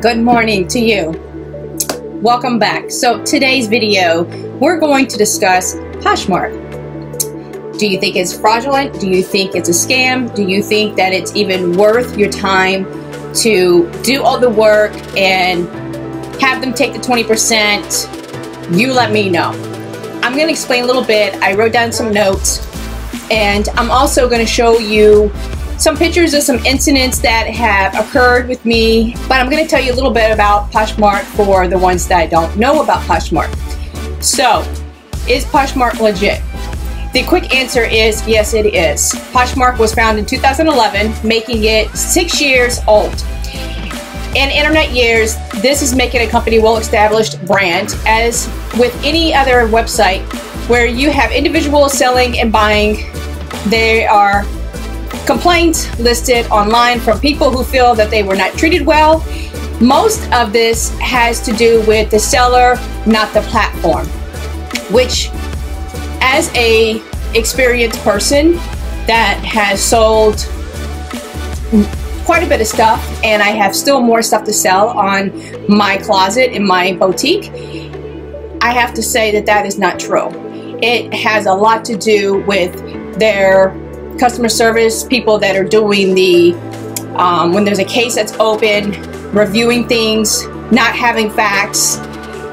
Good morning to you. Welcome back. So today's video, we're going to discuss Poshmark. Do you think it's fraudulent? Do you think it's a scam? Do you think that it's even worth your time to do all the work and have them take the 20%? You let me know. I'm going to explain a little bit. I wrote down some notes, and I'm also going to show you some pictures of some incidents that have occurred with me, but I'm going to tell you a little bit about Poshmark for the ones that don't know about Poshmark. So, is Poshmark legit? The quick answer is yes, it is. Poshmark was founded in 2011, making it 6 years old. In internet years, this is making a company well-established brand. As with any other website where you have individuals selling and buying, there are complaints listed online from people who feel that they were not treated well. Most of this has to do with the seller, not the platform, which, as a experienced person that has sold quite a bit of stuff, and I have still more stuff to sell on my closet in my boutique, I have to say that that is not true. It has a lot to do with their customer service, people that are doing the when there's a case that's open, reviewing things, not having facts,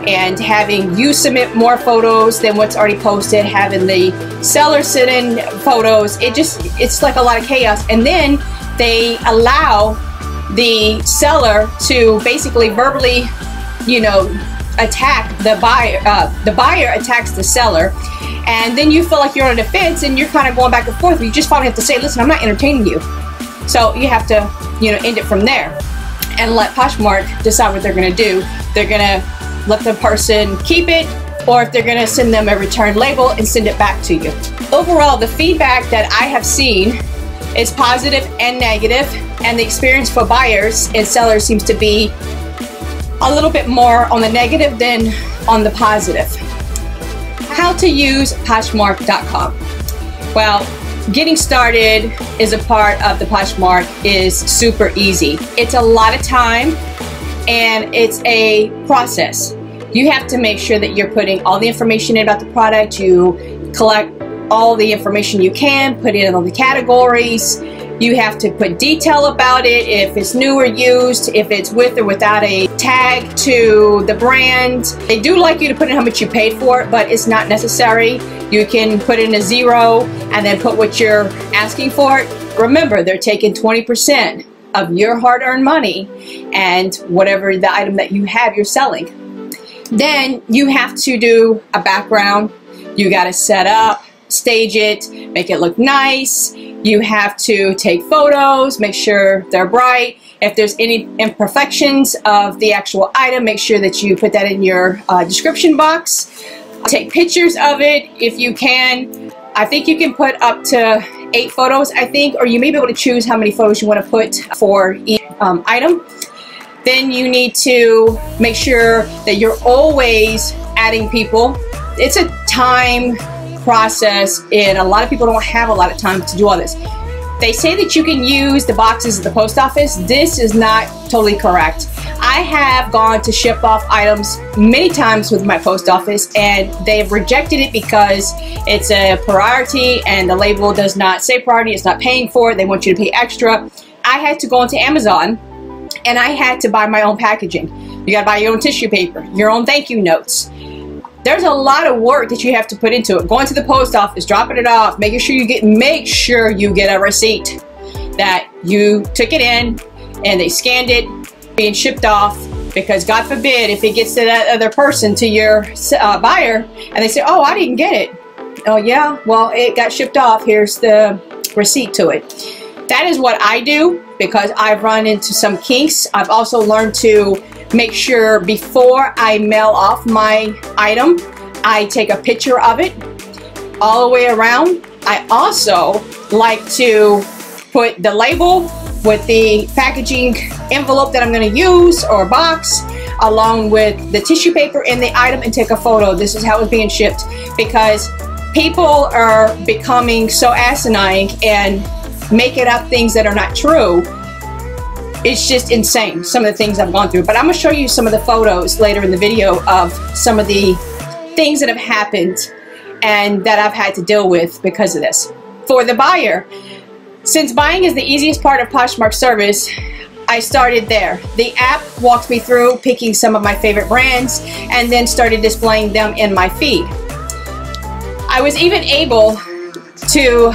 and having you submit more photos than what's already posted, having the seller send in photos. It's like a lot of chaos. And then they allow the seller to basically verbally, attack the buyer. The buyer attacks the seller, and then you feel like you're on a defense and you're kind of going back and forth. You just finally have to say, listen, I'm not entertaining you. So you have to, end it from there and let Poshmark decide what they're going to do. They're going to let the person keep it, or if they're going to send them a return label and send it back to you. Overall, the feedback that I have seen is positive and negative, and the experience for buyers and sellers seems to be a little bit more on the negative than on the positive. How to use Poshmark.com. Well, getting started is a part of the Poshmark is super easy. It's a lot of time and it's a process. You have to make sure that you're putting all the information in about the product. You collect all the information you can, put it in all the categories. You have to put detail about it, if it's new or used, if it's with or without a tag to the brand. They do like you to put in how much you paid for it, but it's not necessary. You can put in a 0 and then put what you're asking for it. Remember, they're taking 20% of your hard-earned money and whatever the item that you have you're selling. Then you have to do a background. You got to set up, stage it, make it look nice. You have to take photos, make sure they're bright. If there's any imperfections of the actual item, make sure that you put that in your description box. Take pictures of it if you can. I think you can put up to 8 photos, I think, or you may be able to choose how many photos you want to put for each item. Then you need to make sure that you're always adding people. It's a time process, and a lot of people don't have a lot of time to do all this. They say that you can use the boxes at the post office. This is not totally correct. I have gone to ship off items many times with my post office, and they've rejected it because it's a priority and the label does not say priority. It's not paying for it. They want you to pay extra. I had to go into Amazon and I had to buy my own packaging. You gotta buy your own tissue paper, your own thank you notes. There's a lot of work that you have to put into it. Going to the post office, dropping it off, make sure you get a receipt that you took it in and they scanned it, being shipped off, because God forbid if it gets to that other person, to your buyer, and they say, oh, I didn't get it. Oh yeah, well, it got shipped off. Here's the receipt to it. That is what I do because I've run into some kinks. I've also learned to make sure before I mail off my item, I take a picture of it all the way around. I also like to put the label with the packaging envelope that I'm going to use, or box, along with the tissue paper in the item, and take a photo. This is how it's being shipped, because people are becoming so asinine and making up things that are not true. It's just insane, some of the things I've gone through. But I'm going to show you some of the photos later in the video of some of the things that have happened and that I've had to deal with because of this. For the buyer, since buying is the easiest part of Poshmark service, I started there. The app walks me through picking some of my favorite brands and then started displaying them in my feed. I was even able to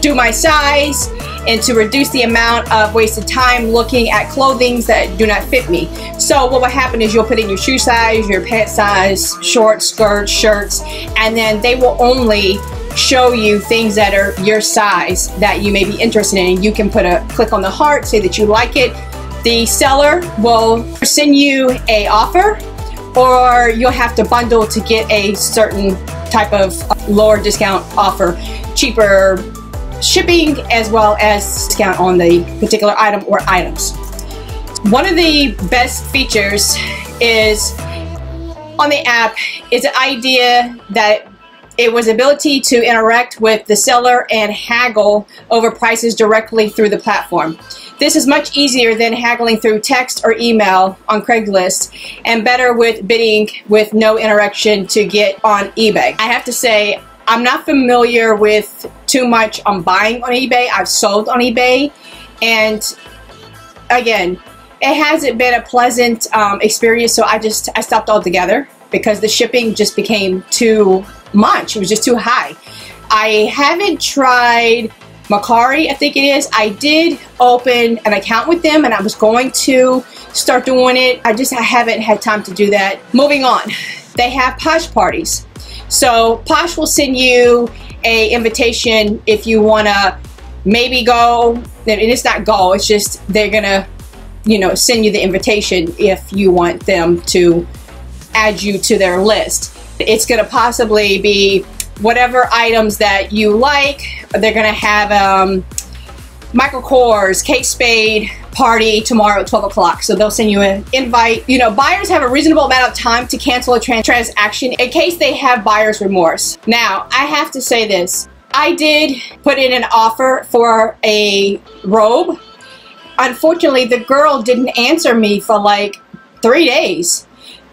do my size and to reduce the amount of wasted time looking at clothing that do not fit me. So what will happen is you'll put in your shoe size, your pant size, shorts, skirts, shirts, and then they will only show you things that are your size that you may be interested in. You can click on the heart, say that you like it. The seller will send you an offer, or you'll have to bundle to get a certain type of lower discount offer, cheaper shipping, as well as discount on the particular item or items. One of the best features is on the app is the idea that it was ability to interact with the seller and haggle over prices directly through the platform. This is much easier than haggling through text or email on Craigslist, and better with bidding with no interaction to get on eBay. I have to say, I'm not familiar with too much on buying on eBay. I've sold on eBay, and again, it hasn't been a pleasant experience, so I stopped altogether because the shipping just became too much. It was just too high. I haven't tried Mercari, I think it is. I did open an account with them and I was going to start doing it. I haven't had time to do that. Moving on, they have Posh parties. So Posh will send you an invitation if you want to maybe go, and it's not go, it's just they're gonna, you know, send you the invitation if you want them to add you to their list. It's gonna possibly be whatever items that you like. They're gonna have Michael Kors, Kate Spade party tomorrow at 12 o'clock. So they'll send you an invite. You know, buyers have a reasonable amount of time to cancel a transaction in case they have buyer's remorse. Now, I have to say this. I did put in an offer for a robe. Unfortunately, the girl didn't answer me for like 3 days.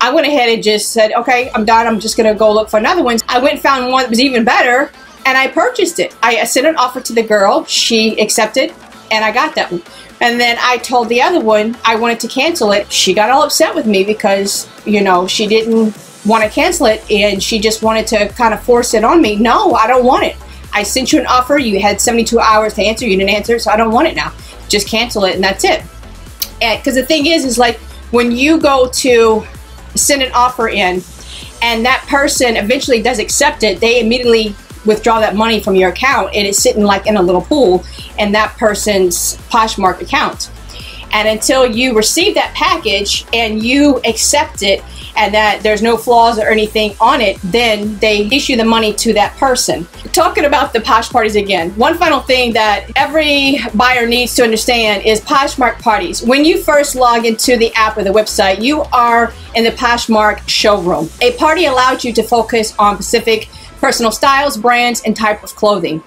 I went ahead and just said, okay, I'm done. I'm just going to go look for another one. I went and found one that was even better, and I purchased it. I sent an offer to the girl. She accepted, and I got that one. And then I told the other one I wanted to cancel it. She got all upset with me because, you know, she didn't want to cancel it, and she just wanted to kind of force it on me. No, I don't want it. I sent you an offer. You had 72 hours to answer. You didn't answer, so I don't want it now. Just cancel it, and that's it. Because the thing is like when you go to send an offer in and that person eventually does accept it, they immediately withdraw that money from your account, and it's sitting like in a little pool in that person's Poshmark account. And until you receive that package and you accept it and that there's no flaws or anything on it, then they issue the money to that person. Talking about the Posh parties again, one final thing that every buyer needs to understand is Poshmark parties. When you first log into the app or the website, you are in the Poshmark showroom. A party allows you to focus on specific personal styles, brands, and type of clothing.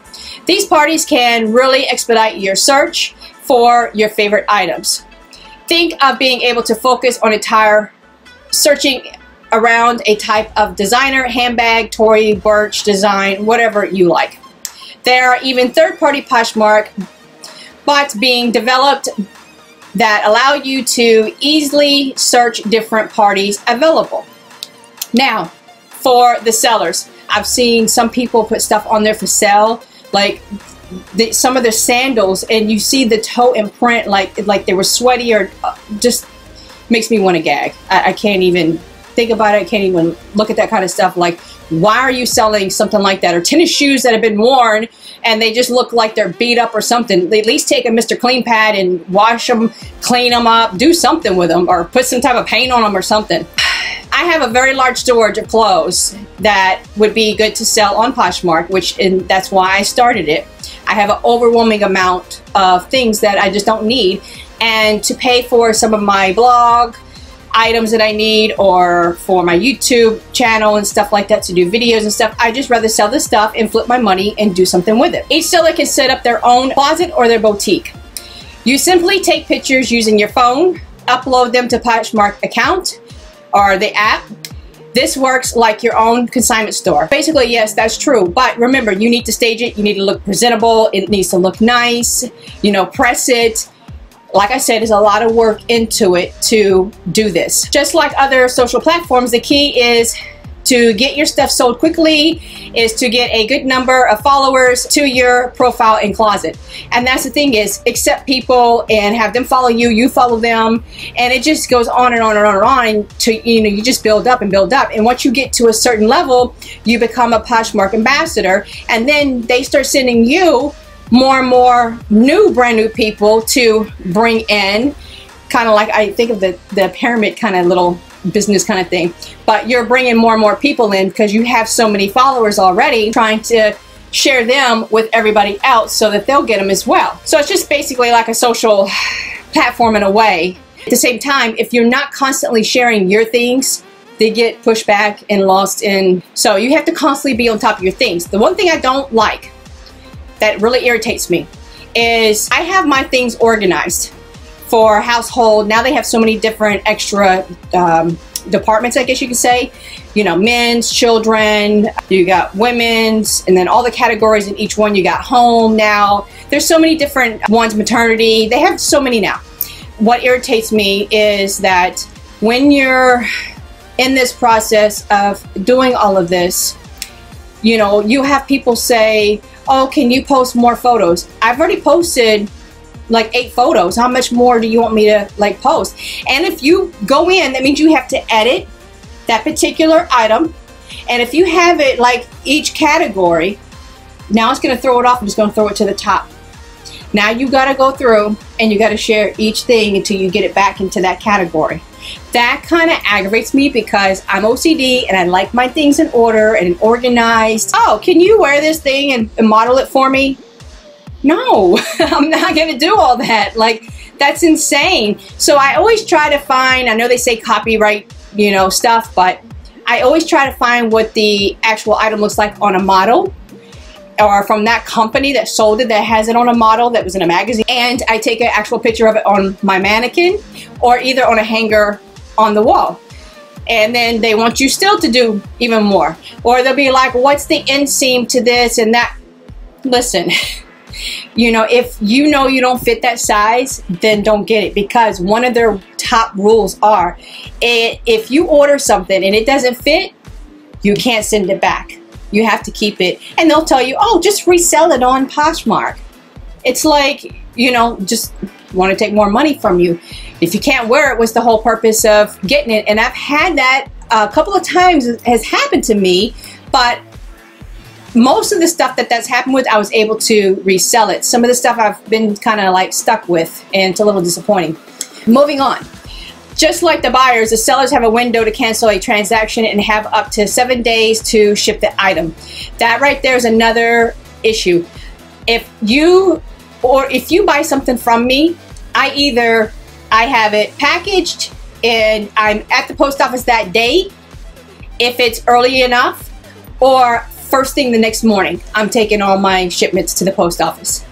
These parties can really expedite your search for your favorite items. Think of being able to focus on searching around a type of designer, handbag, Tory, Birch design, whatever you like. There are even third-party Poshmark bots being developed that allow you to easily search different parties available. Now, for the sellers, I've seen some people put stuff on there for sale, like some of their sandals, and you see the toe imprint like they were sweaty, or just makes me want to gag. I can't even think about it. I can't even look at that kind of stuff. Like, why are you selling something like that? Or tennis shoes that have been worn and they just look like they're beat up or something. They at least take a Mr. Clean pad and wash them, clean them up, do something with them, or put some type of paint on them or something. I have a very large storage of clothes that would be good to sell on Poshmark, and that's why I started it. I have an overwhelming amount of things that I just don't need, and to pay for some of my blog items that I need, or for my YouTube channel and stuff like that, to do videos and stuff, I just rather sell this stuff and flip my money and do something with it. Each seller can set up their own closet or their boutique. You simply take pictures using your phone, upload them to Poshmark account or the app. This works like your own consignment store. Basically, yes, that's true. But remember, you need to stage it. You need to look presentable. It needs to look nice. You know, press it. Like I said, there's a lot of work into it to do this. Just like other social platforms, the key is to get your stuff sold quickly, is to get a good number of followers to your profile and closet. And that's the thing is, accept people and have them follow you, you follow them, and it just goes on and on and on and on until, you know, you just build up and build up. And once you get to a certain level, you become a Poshmark ambassador, and then they start sending you more and more brand new people to bring in, kind of like, I think of the pyramid kind of little business kind of thing, but you're bringing more and more people in because you have so many followers already, trying to share them with everybody else so that they'll get them as well. So it's just basically like a social platform in a way. At the same time, if you're not constantly sharing your things, they get pushed back and lost in. So you have to constantly be on top of your things. The one thing I don't like that really irritates me is I have my things organized for household. Now they have so many different extra departments, I guess you could say. You know, men's, children, you got women's, and then all the categories in each one. You got home now. There's so many different ones, maternity. They have so many now. What irritates me is that when you're in this process of doing all of this, you know, you have people say, oh, can you post more photos? I've already posted like 8 photos. How much more do you want me to like post? And if you go in, that means you have to edit that particular item. And if you have it like each category, now it's going to throw it off. I'm just going to throw it to the top. Now you got to go through and you got to share each thing until you get it back into that category. That kind of aggravates me because I'm OCD and I like my things in order and organized. Oh, can you wear this thing and model it for me? No, I'm not going to do all that. Like, that's insane. So I always try to find, I know they say copyright, you know, stuff, but I always try to find what the actual item looks like on a model, or from that company that sold it, that has it on a model that was in a magazine. And I take an actual picture of it on my mannequin or either on a hanger on the wall. And then they want you still to do even more. Or they'll be like, what's the inseam to this and that? Listen. You know, if you know you don't fit that size, then don't get it, because one of their top rules are if you order something and it doesn't fit, you can't send it back. You have to keep it. And they'll tell you, oh, just resell it on Poshmark. It's like, you know, just want to take more money from you. If you can't wear it, what's the whole purpose of getting it? And I've had that a couple of times. It has happened to me, but most of the stuff that's happened with, I was able to resell it. Some of the stuff I've been kind of like stuck with, and it's a little disappointing. Moving on. Just like the buyers, the sellers have a window to cancel a transaction and have up to 7 days to ship the item. That right there is another issue. If you buy something from me, I have it packaged and I'm at the post office that day, if it's early enough, or first thing the next morning, I'm taking all my shipments to the post office.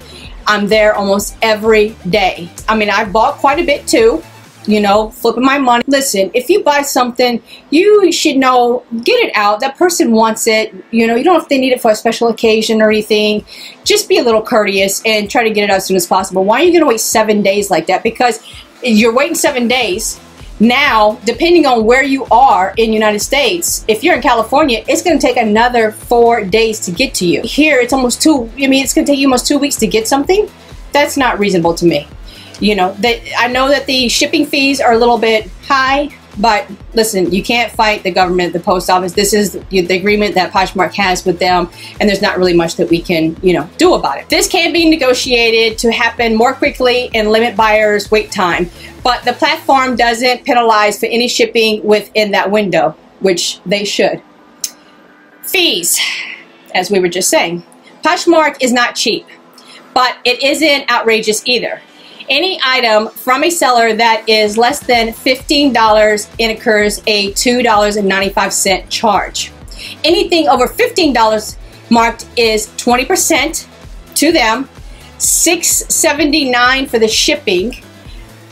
I'm there almost every day. I mean, I've bought quite a bit too, you know, flipping my money. Listen, if you buy something, you should know, get it out. That person wants it. You know, you don't know if they need it for a special occasion or anything. Just be a little courteous and try to get it out as soon as possible. Why are you going to wait 7 days like that? Because you're waiting 7 days. Now, depending on where you are in the United States, if you're in California, it's going to take another 4 days to get to you. Here, it's almost it's going to take you almost 2 weeks to get something. That's not reasonable to me. You know, I know that the shipping fees are a little bit high, but listen, you can't fight the government, the post office. This is the agreement that Poshmark has with them, and there's not really much that we can, you know, do about it. This can be negotiated to happen more quickly and limit buyers' wait time, but the platform doesn't penalize for any shipping within that window, which they should. Fees, as we were just saying. Poshmark is not cheap, but it isn't outrageous either. Any item from a seller that is less than $15 incurs a $2.95 charge. Anything over $15 marked is 20% to them, $6.79 for the shipping.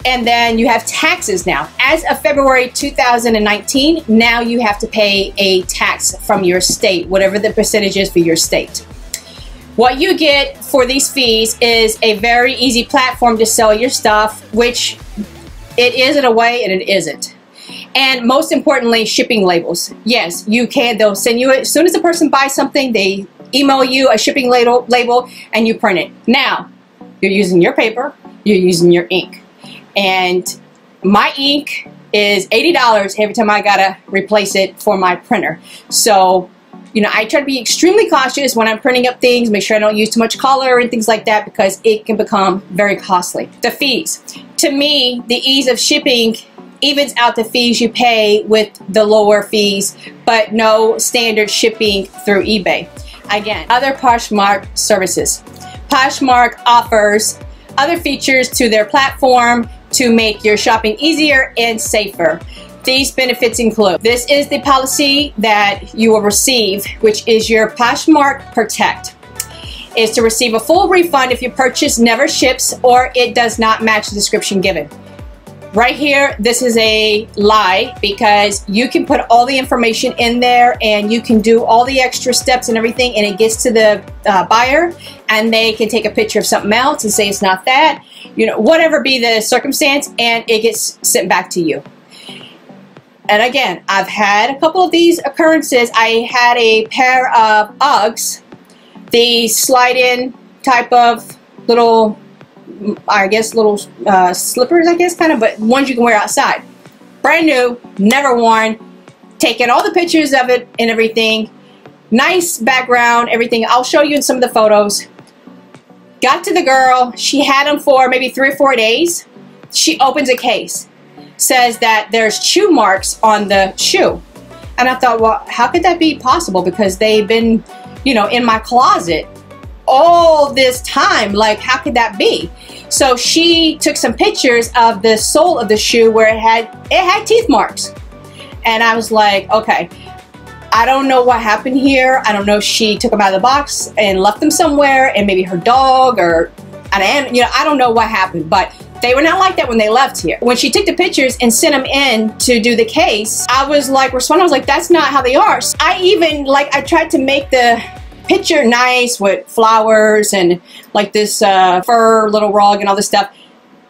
And then you have taxes now. As of February 2019, now you have to pay a tax from your state, whatever the percentage is for your state. What you get for these fees is a very easy platform to sell your stuff, which it is in a way and it isn't. And most importantly, shipping labels. Yes, you can. They'll send you it. As soon as a person buys something, they email you a shipping label and you print it. Now, you're using your paper, you're using your ink. And my ink is $80 every time I gotta replace it for my printer. So, you know, I try to be extremely cautious when I'm printing up things, make sure I don't use too much color and things like that because it can become very costly. The fees. To me, the ease of shipping evens out the fees you pay with the lower fees, but no standard shipping through eBay. Again, other Poshmark services. Poshmark offers other features to their platform to make your shopping easier and safer. These benefits include, this is the policy that you will receive, which is your Poshmark Protect. Is to receive a full refund if your purchase never ships or it does not match the description given. Right here, this is a lie because you can put all the information in there and you can do all the extra steps and everything, and it gets to the buyer and they can take a picture of something else and say it's not that, you know, whatever be the circumstance, and it gets sent back to you. And again, I've had a couple of these occurrences. I had a pair of Uggs, the slide-in type of little, I guess, little slippers, I guess, kind of, but ones you can wear outside. Brand new, never worn, taken all the pictures of it and everything. Nice background, everything. I'll show you in some of the photos. Got to the girl, she had them for maybe 3 or 4 days. She opens a case, says that there's chew marks on the shoe. And I thought, well, how could that be possible? Because they've been, you know, in my closet all this time. Like, how could that be? So she took some pictures of the sole of the shoe where it had teeth marks. And I was like, okay, I don't know what happened here. I don't know if she took them out of the box and left them somewhere, and maybe her dog or an animal, you know, I don't know what happened, but they were not like that when they left here. When she took the pictures and sent them in to do the case, I was like, responding, I was like, that's not how they are. So I even, like, I tried to make the picture nice with flowers and like this fur little rug and all this stuff.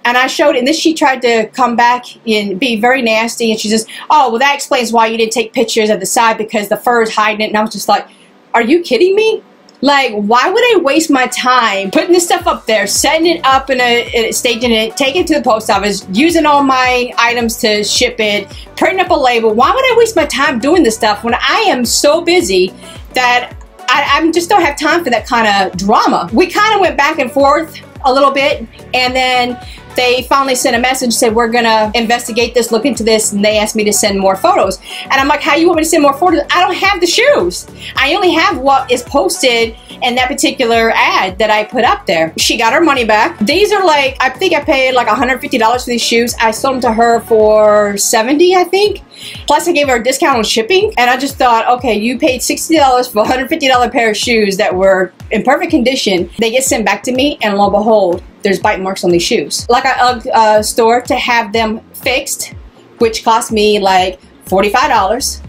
And I showed it, and then she tried to come back and be very nasty, and she says, oh, well, that explains why you didn't take pictures at the side because the fur is hiding it. And I was just like, are you kidding me? Like, why would I waste my time putting this stuff up there, setting it up in staging it, taking it to the post office, using all my items to ship it, printing up a label? Why would I waste my time doing this stuff when I am so busy that I just don't have time for that kind of drama? We kind of went back and forth a little bit, and then they finally sent a message, said, we're gonna investigate this, look into this, and they asked me to send more photos. And I'm like, how you want me to send more photos? I don't have the shoes. I only have what is posted in that particular ad that I put up there. She got her money back. These are like, I think I paid like $150 for these shoes. I sold them to her for $70, I think. Plus I gave her a discount on shipping, and I just thought, okay, you paid $60 for a $150 pair of shoes that were in perfect condition. They get sent back to me, and lo and behold, there's bite marks on these shoes. Like a store to have them fixed, which cost me like $45.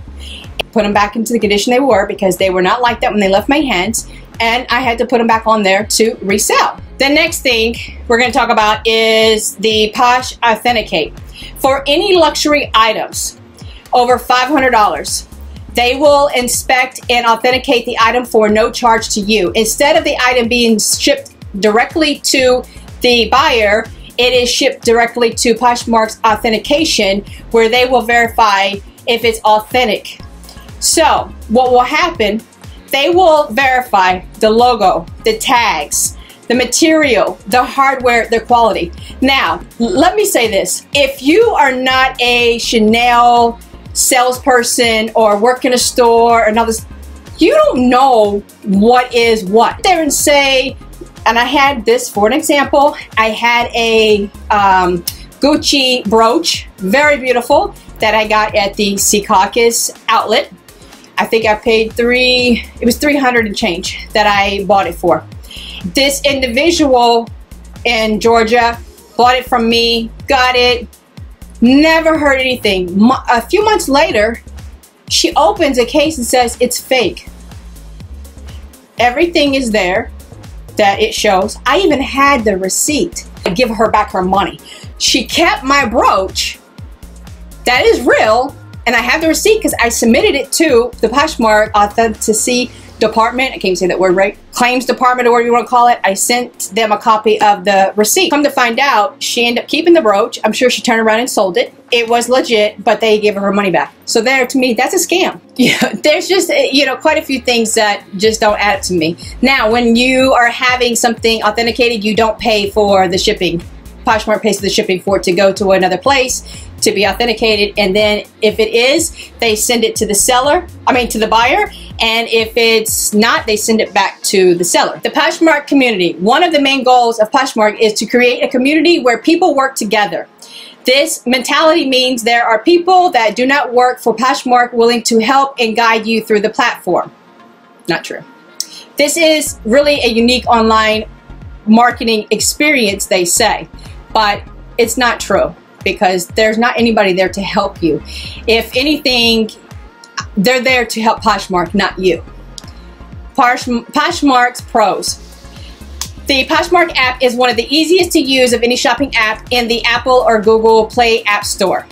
Put them back into the condition they were because they were not like that when they left my hands, and I had to put them back on there to resell. The next thing we're going to talk about is the Posh Authenticate. For any luxury items over $500, they will inspect and authenticate the item for no charge to you. Instead of the item being shipped directly to the buyer, it is shipped directly to Poshmark's Authentication, where they will verify if it's authentic. So what will happen, they will verify the logo, the tags, the material, the hardware, the quality. Now, let me say this. If you are not a Chanel salesperson or work in a store or another, you don't know what is what. There and say, and I had this for an example, I had a Gucci brooch, very beautiful, that I got at the Secaucus outlet. I think I paid it was $300 and change that I bought it for. This individual in Georgia bought it from me, got it, never heard anything. A few months later, she opens a case and says it's fake. Everything is there that it shows. I even had the receipt to give her back her money. She kept my brooch. That is real, and I have the receipt because I submitted it to the Poshmark Authentication Department. I can't even say that word right. Claims Department, or whatever you want to call it. I sent them a copy of the receipt. Come to find out, she ended up keeping the brooch. I'm sure she turned around and sold it. It was legit, but they gave her money back. So there, to me, that's a scam. Yeah, there's just, you know, quite a few things that just don't add up to me. Now, when you are having something authenticated, you don't pay for the shipping. Poshmark pays for the shipping for it to go to another place to be authenticated, and then if it is, they send it to the seller, to the buyer, and if it's not, they send it back to the seller. The Poshmark community, one of the main goals of Poshmark is to create a community where people work together. This mentality means there are people that do not work for Poshmark willing to help and guide you through the platform. Not true. This is really a unique online marketing experience, they say, but it's not true, because there's not anybody there to help you. If anything, they're there to help Poshmark, not you. Poshmark's pros. The Poshmark app is one of the easiest to use of any shopping app in the Apple or Google Play App Store.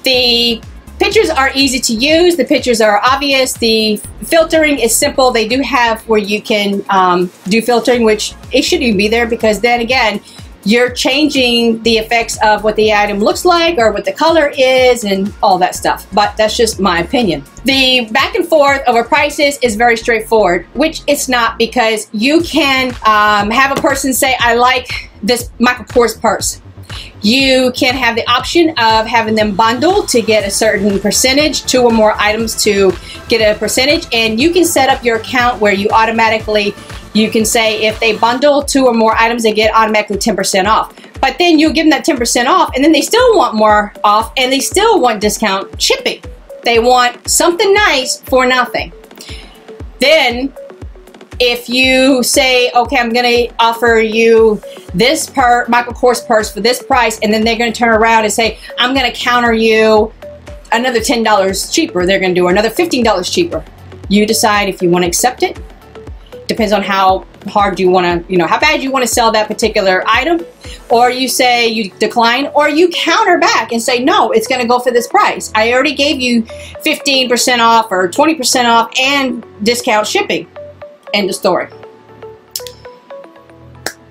The pictures are easy to use. The pictures are obvious. The filtering is simple. They do have where you can do filtering, which it shouldn't even be there, because then again, you're changing the effects of what the item looks like or what the color is and all that stuff. But that's just my opinion. The back and forth over prices is very straightforward, which it's not, because you can have a person say, I like this Michael Kors purse. You can have the option of having them bundle to get a certain percentage, 2 or more items to get a percentage, and you can set up your account where you automatically, you can say if they bundle 2 or more items, they get automatically 10% off. But then you give them that 10% off, and then they still want more off, and they still want discount shipping. They want something nice for nothing. Then if you say, okay, I'm going to offer you this Michael Kors purse for this price, and then they're going to turn around and say, I'm going to counter you another $10 cheaper. They're going to do another $15 cheaper. You decide if you want to accept it. Depends on how hard you want to, how bad you want to sell that particular item. Or you say you decline, or you counter back and say, no, it's going to go for this price. I already gave you 15% off or 20% off and discount shipping. End of story.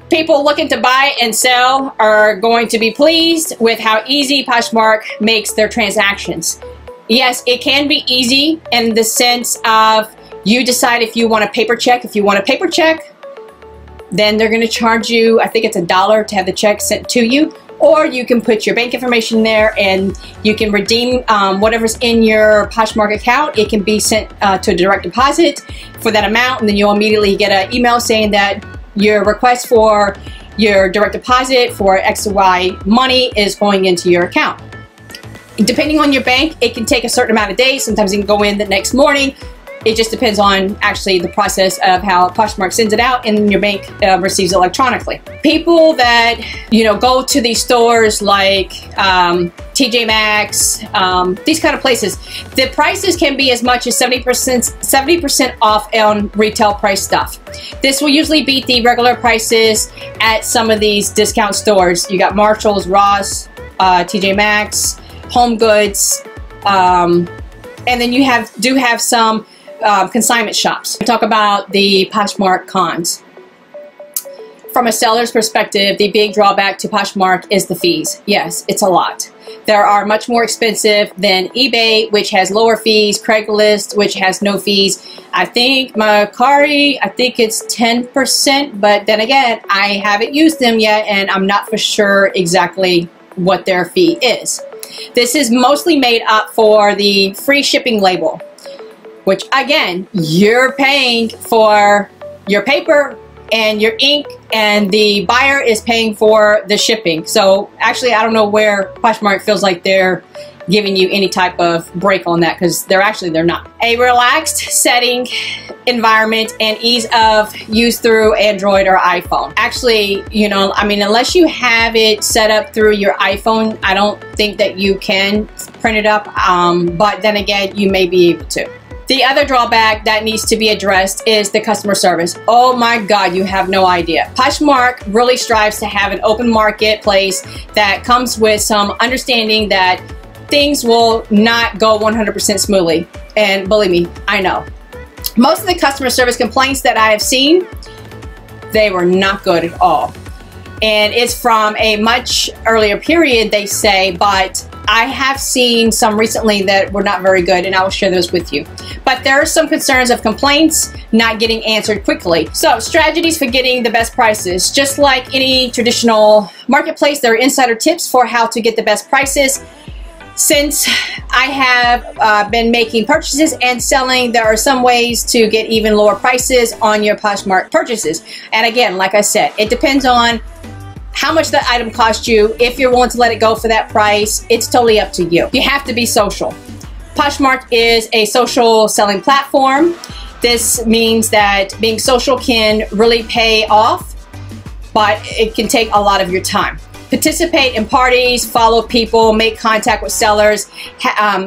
People looking to buy and sell are going to be pleased with how easy Poshmark makes their transactions. Yes, it can be easy in the sense of you decide if you want a paper check. If you want a paper check, then they're going to charge you, I think it's $1 to have the check sent to you. Or you can put your bank information there and you can redeem whatever's in your Poshmark account. It can be sent to a direct deposit for that amount, and then you'll immediately get an email saying that your request for your direct deposit for X or Y money is going into your account. Depending on your bank, it can take a certain amount of days. Sometimes it can go in the next morning. It just depends on actually the process of how Poshmark sends it out and your bank receives it electronically. People that, go to these stores like TJ Maxx, these kind of places, the prices can be as much as 70% off on retail price stuff. This will usually beat the regular prices at some of these discount stores. You got Marshall's, Ross, TJ Maxx, Home Goods, and then you do have some consignment shops. Talk about the Poshmark cons. From a seller's perspective, the big drawback to Poshmark is the fees. Yes, it's a lot. There are much more expensive than eBay, which has lower fees, Craigslist, which has no fees. I think Mercari, I think it's 10%, but then again, I haven't used them yet, and I'm not for sure exactly what their fee is. This is mostly made up for the free shipping label, which again, you're paying for your paper and your ink, and the buyer is paying for the shipping. So actually, I don't know where Poshmark feels like they're giving you any type of break on that, because they're not. A relaxed setting environment and ease of use through Android or iPhone. Actually, you know, I mean, unless you have it set up through your iPhone, I don't think that you can print it up, but then again, you may be able to. The other drawback that needs to be addressed is the customer service. Oh my God, you have no idea. Poshmark really strives to have an open marketplace that comes with some understanding that things will not go 100% smoothly. And believe me, I know. Most of the customer service complaints that I have seen, they were not good at all. And it's from a much earlier period, they say, but I have seen some recently that were not very good, and I will share those with you. But there are some concerns of complaints not getting answered quickly. So strategies for getting the best prices. Just like any traditional marketplace, there are insider tips for how to get the best prices. Since I have been making purchases and selling, there are some ways to get even lower prices on your Poshmark purchases. And again, like I said, it depends on how much the item cost you. If you're willing to let it go for that price, it's totally up to you. You have to be social. Poshmark is a social selling platform. This means that being social can really pay off, but it can take a lot of your time. Participate in parties, follow people, make contact with sellers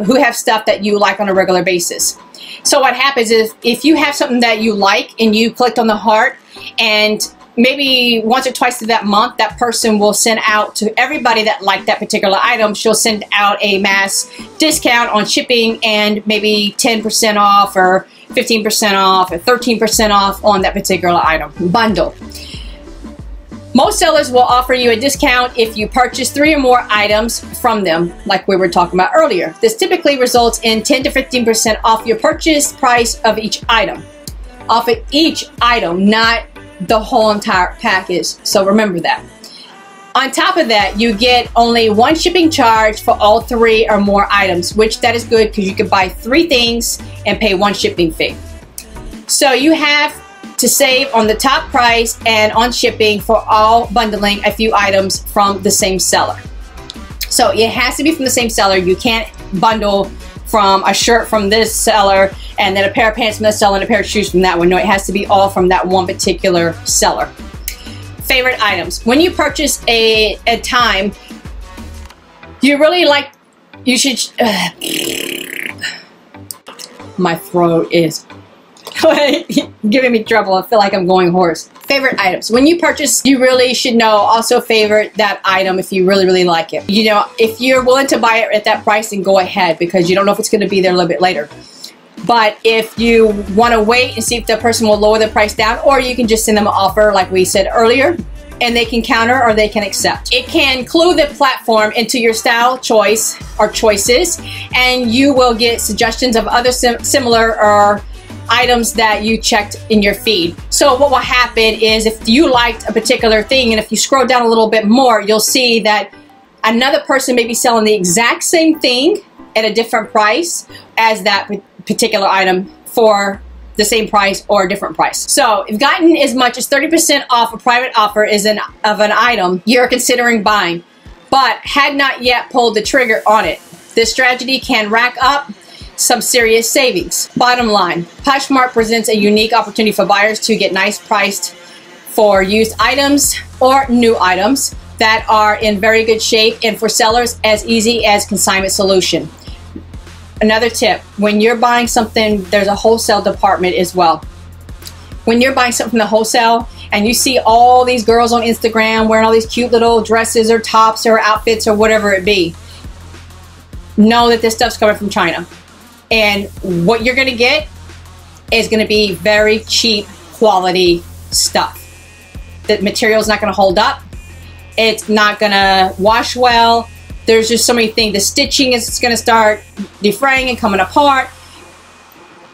who have stuff that you like on a regular basis. So what happens is if you have something that you like and you clicked on the heart, and maybe once or twice through that month, that person will send out to everybody that liked that particular item. She'll send out a mass discount on shipping and maybe 10% off or 15% off or 13% off on that particular item bundle. Most sellers will offer you a discount if you purchase 3 or more items from them, like we were talking about earlier. This typically results in 10 to 15% off your purchase price of each item. Off of each item, not the whole entire package. So remember that. On top of that, you get only 1 shipping charge for all 3 or more items, which that is good because you can buy 3 things and pay 1 shipping fee. So you have to save on the top price and on shipping for all bundling a few items from the same seller. So it has to be from the same seller. You can't bundle from a shirt from this seller and then a pair of pants from this seller and a pair of shoes from that one. No, it has to be all from that one particular seller. Favorite items. When you purchase a time, you really like, you should, my throat is giving me trouble. I feel like I'm going hoarse. Favorite items. When you purchase, you really should know, also favorite that item if you really, really like it. You know, if you're willing to buy it at that price, then go ahead because you don't know if it's going to be there a little bit later. But if you want to wait and see if the person will lower the price down, or you can just send them an offer like we said earlier, and they can counter or they can accept. It can clue the platform into your style choice or choices, and you will get suggestions of other similar or items that you checked in your feed. So what will happen is if you liked a particular thing and if you scroll down a little bit more, you'll see that another person may be selling the exact same thing at a different price as that particular item for the same price or a different price. So if gotten as much as 30% off a private offer of an item you're considering buying, but had not yet pulled the trigger on it, this strategy can rack up some serious savings. Bottom line, Poshmark presents a unique opportunity for buyers to get nice priced for used items or new items that are in very good shape, and for sellers as easy as consignment solution. Another tip, when you're buying something, there's a wholesale department as well. When you're buying something from the wholesale and you see all these girls on Instagram wearing all these cute little dresses or tops or outfits or whatever it be, know that this stuff's coming from China. And what you're going to get is going to be very cheap quality stuff. The material is not going to hold up. It's not going to wash well. There's just so many things. The stitching is going to start defraying and coming apart.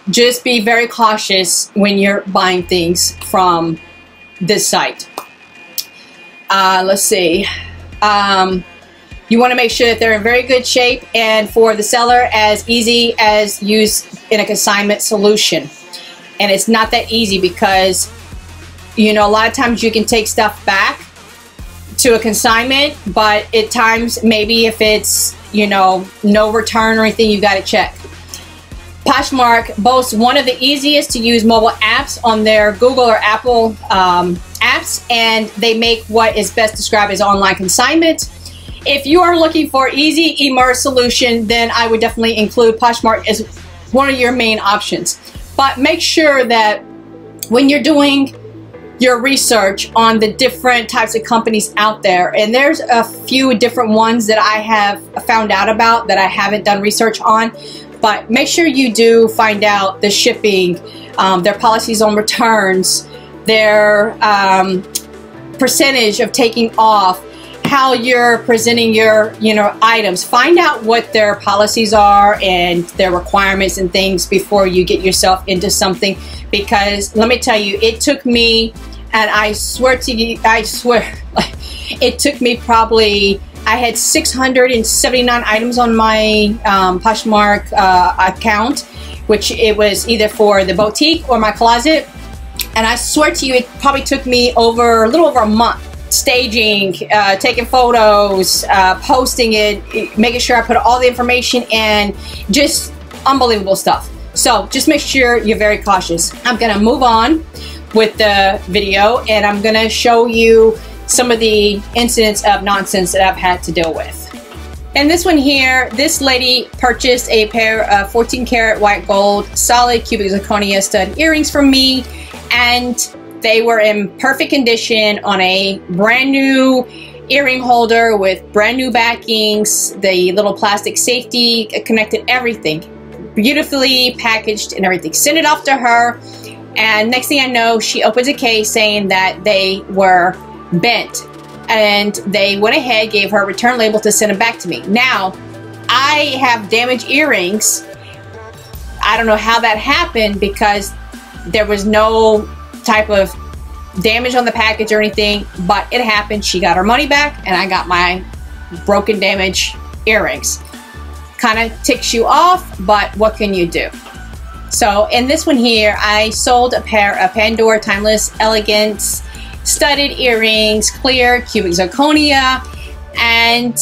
Just be very cautious when you're buying things from this site. Let's see. You want to make sure that they're in very good shape, and for the seller as easy as use in a consignment solution. And it's not that easy because, you know, a lot of times you can take stuff back to a consignment, but at times maybe if it's, you know, no return or anything, you got to check. Poshmark boasts one of the easiest to use mobile apps on their Google or Apple apps, and they make what is best described as online consignment. If you are looking for easy e-commerce solution, then I would definitely include Poshmark as one of your main options. But make sure that when you're doing your research on the different types of companies out there, and there's a few different ones that I have found out about that I haven't done research on, but make sure you do find out the shipping, their policies on returns, their percentage of taking off, how you're presenting your, you know, items. Find out what their policies are and their requirements and things before you get yourself into something, because let me tell you, it took me, and I swear to you, it took me probably, I had 679 items on my Poshmark account, which it was either for the boutique or my closet, and I swear to you, it probably took me a little over a month. Staging, taking photos, posting it, making sure I put all the information in, just unbelievable stuff. So just make sure you're very cautious. I'm gonna move on with the video, and I'm gonna show you some of the incidents of nonsense that I've had to deal with. And this one here, this lady purchased a pair of 14 karat white gold solid cubic zirconia stud earrings from me, and they were in perfect condition on a brand new earring holder with brand new backings, the little plastic safety connected, everything beautifully packaged and everything. Sent it off to her, and next thing I know, she opens a case saying that they were bent, and they went ahead, gave her a return label to send them back to me. Now, I have damaged earrings. I don't know how that happened, because there was no type of damage on the package or anything, but it happened. She got her money back, and I got my broken, damaged earrings. Kind of ticks you off, but what can you do? So in this one here, I sold a pair of Pandora Timeless Elegance studded earrings, clear cubic zirconia, and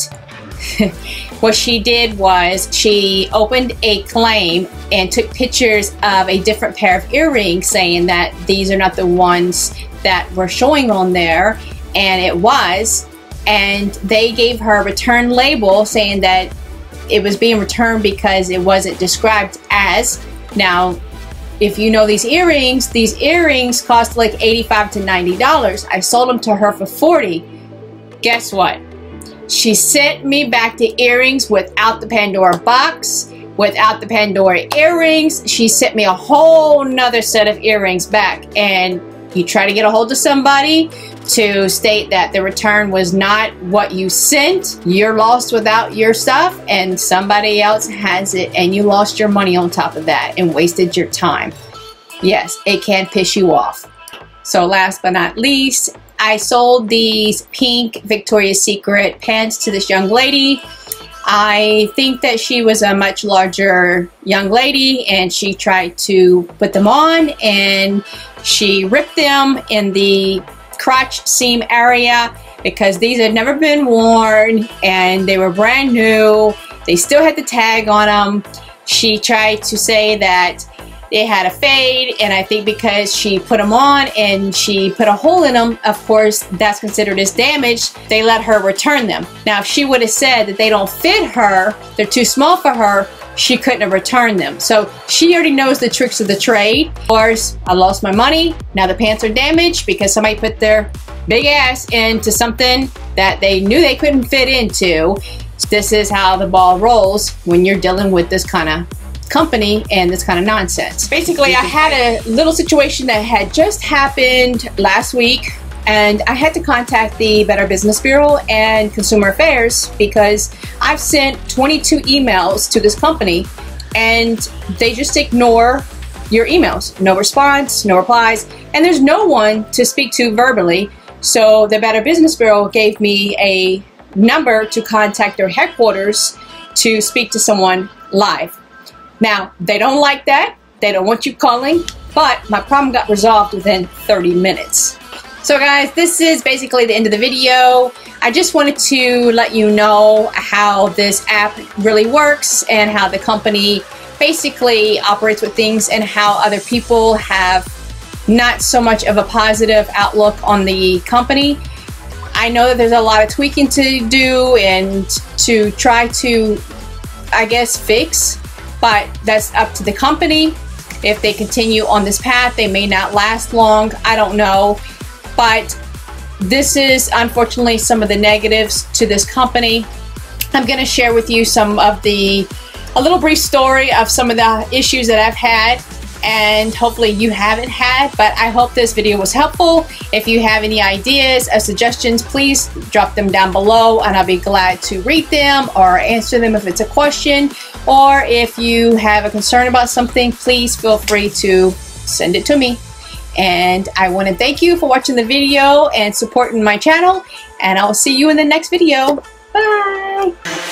what she did was she opened a claim and took pictures of a different pair of earrings, saying that these are not the ones that were showing on there, and it was, and they gave her a return label saying that it was being returned because it wasn't described as. Now, if you know these earrings cost like $85 to $90. I sold them to her for $40. Guess what? She sent me back the earrings without the Pandora box, without the Pandora earrings. She sent me a whole nother set of earrings back, and you try to get a hold of somebody to state that the return was not what you sent, you're lost without your stuff, and somebody else has it, and you lost your money on top of that and wasted your time. Yes, it can piss you off. So last but not least, I sold these pink Victoria's Secret pants to this young lady. I think that she was a much larger young lady, and she tried to put them on, and she ripped them in the crotch seam area because these had never been worn and they were brand new. They still had the tag on them. She tried to say that they had a fade, and I think because she put them on and she put a hole in them, of course that's considered as damage. They let her return them. Now if she would have said that they don't fit her, they're too small for her, she couldn't have returned them. So she already knows the tricks of the trade. Of course, I lost my money. Now the pants are damaged because somebody put their big ass into something that they knew they couldn't fit into. This is how the ball rolls when you're dealing with this kind of company and this kind of nonsense. Basically, I had a little situation that had just happened last week, and I had to contact the Better Business Bureau and Consumer Affairs because I've sent 22 emails to this company and they just ignore your emails. No response, no replies, and there's no one to speak to verbally. So the Better Business Bureau gave me a number to contact their headquarters to speak to someone live. Now, they don't like that. They don't want you calling, but my problem got resolved within 30 minutes. So guys, this is basically the end of the video. I just wanted to let you know how this app really works and how the company basically operates with things and how other people have not so much of a positive outlook on the company. I know that there's a lot of tweaking to do and to try to, I guess, fix, but that's up to the company. If they continue on this path, they may not last long. I don't know. But this is unfortunately some of the negatives to this company. I'm going to share with you a little brief story of some of the issues that I've had, and hopefully you haven't had, but I hope this video was helpful. If you have any ideas or suggestions, please drop them down below and I'll be glad to read them or answer them if it's a question, or if you have a concern about something, please feel free to send it to me. And I want to thank you for watching the video and supporting my channel, and I'll see you in the next video. Bye!